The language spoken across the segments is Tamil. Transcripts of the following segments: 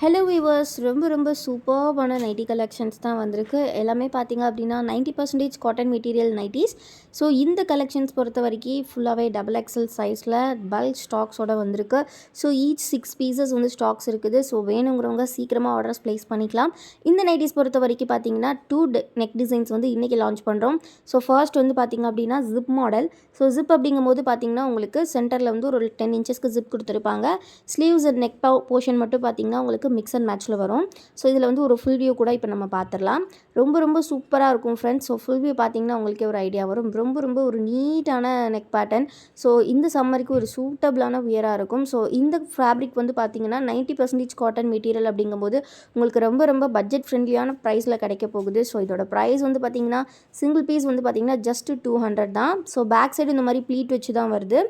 ஹலோ வீவர்ஸ், ரொம்ப ரொம்ப சூப்பர்பான நைட்டி கலெக்ஷன்ஸ் தான் வந்திருக்கு. எல்லாமே பார்த்தீங்க அப்படின்னா 90% காட்டன் மெட்டீரியல் நைட்டிஸ். ஸோ இந்த கலெக்ஷன்ஸ் பொறுத்த வரைக்கும் ஃபுல்லாகவே டபுள் எக்ஸல் சைஸில் பல்க் ஸ்டாக்ஸோட வந்திருக்கு. ஸோ ஈச் 6 பீசஸ் வந்து ஸ்டாக்ஸ் இருக்குது. ஸோ வேணுங்கிறவங்க சீக்கிரமாக ஆர்டர்ஸ் ப்ளேஸ் பண்ணிக்கலாம். இந்த நைட்டிஸ் பொறுத்த வரைக்கும் பார்த்தீங்கன்னா 2 நெக் டிசைன்ஸ் வந்து இன்றைக்கி லான்ச் பண்ணுறோம். ஸோ ஃபர்ஸ்ட் வந்து பார்த்திங்க அப்படின்னா ஜிப் மாடல். ஸோ ஜிப் அப்படிங்கும்போது பார்த்திங்கன்னா உங்களுக்கு சென்டரில் வந்து ஒரு 10 இன்ச்சஸ்க்கு ஜிப் கொடுத்துருப்பாங்க. ஸ்லீவ்ஸ் அண்ட் நெக் போர்ஷன் மட்டும் பார்த்திங்கன்னா உங்களுக்கு மிக்ஸ் அண்ட் மேட்ச்சில் வரும். ஸோ இதில் வந்து ஒரு ஃபுல் வியூ கூட இப்போ நம்ம பார்த்துடலாம். ரொம்ப ரொம்ப சூப்பராக இருக்கும் ஃப்ரெண்ட்ஸ். ஸோ ஃபுல் வியூ பார்த்திங்கன்னா உங்களுக்கே ஒரு ஐடியா வரும். ரொம்ப ரொம்ப ஒரு நீட்டான நெக் பேட்டர்ன். ஸோ இந்த சம்மருக்கு ஒரு சூட்டபிளான வியராக இருக்கும். ஸோ இந்த ஃபேப்ரிக் வந்து பார்த்திங்கன்னா 90% காட்டன் மெட்டீரியல் அப்படிங்கும்போது உங்களுக்கு ரொம்ப ரொம்ப பட்ஜெட் ஃப்ரெண்ட்லியான ப்ரைஸில் கிடைக்க போகுது. ஸோ இதோட ப்ரைஸ் வந்து பார்த்திங்கன்னா சிங்கிள் பீஸ் வந்து பார்த்திங்கன்னா ஜஸ்ட் 200 தான். ஸோ பேக் சைடு இந்த மாதிரி ப்ளீட் வச்சு தான் வருது.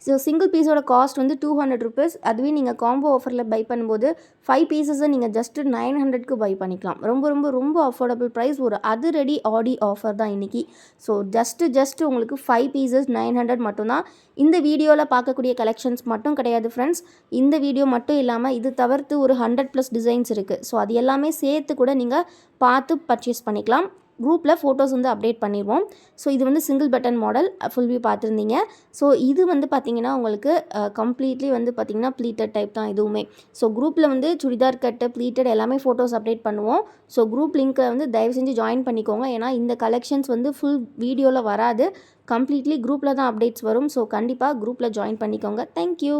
ஸோ சிங்கிள் பீஸோட காஸ்ட் வந்து 200 ருபீஸ். அதுவே நீங்கள் காம்போ ஆஃபரில் பை பண்ணும்போது 5 பீசஸை நீங்கள் ஜஸ்ட்டு 900க்கு பை பண்ணிக்கலாம். ரொம்ப ரொம்ப ரொம்ப அஃபோர்டபுள் ப்ரைஸ். ஒரு அதிரடி ஆடி ஆஃபர் தான் இன்றைக்கி. ஸோ ஜஸ்ட்டு உங்களுக்கு 5 பீசஸ் 900 மட்டும்தான். இந்த வீடியோவில் பார்க்கக்கூடிய கலெக்ஷன்ஸ் மட்டும் கிடையாது ஃப்ரெண்ட்ஸ். இந்த வீடியோ மட்டும் இல்லாமல் இது தவிர்த்து ஒரு 100+ டிசைன்ஸ் இருக்குது. ஸோ அது எல்லாமே சேர்த்து கூட நீங்கள் பார்த்து பர்ச்சேஸ் பண்ணிக்கலாம். குரூப்பில் ஃபோட்டோஸ் வந்து அப்டேட் பண்ணிடுவோம். ஸோ இது வந்து single button model full view பார்த்துருந்தீங்க. ஸோ இது வந்து பார்த்திங்கன்னா உங்களுக்கு கம்ப்ளீட்லி வந்து பார்த்திங்கன்னா ப்ளீட்டட் டைப் தான் இதுவுமே. ஸோ குரூப்பில் வந்து சுடிதார் கட்டு ப்ளீட்டட் எல்லாமே ஃபோட்டோஸ் அப்டேட் பண்ணுவோம். ஸோ குரூப் லிங்க்கை வந்து தயவு செஞ்சு ஜாயின் பண்ணிக்கோங்க. ஏன்னா இந்த கலெக்ஷன்ஸ் வந்து ஃபுல் வீடியோவில் வராது. கம்ப்ளீட்லி குரூப்பில் தான் அப்டேட்ஸ் வரும். ஸோ கண்டிப்பாக குரூப்பில் ஜாயின் பண்ணிக்கோங்க. தேங்க்யூ.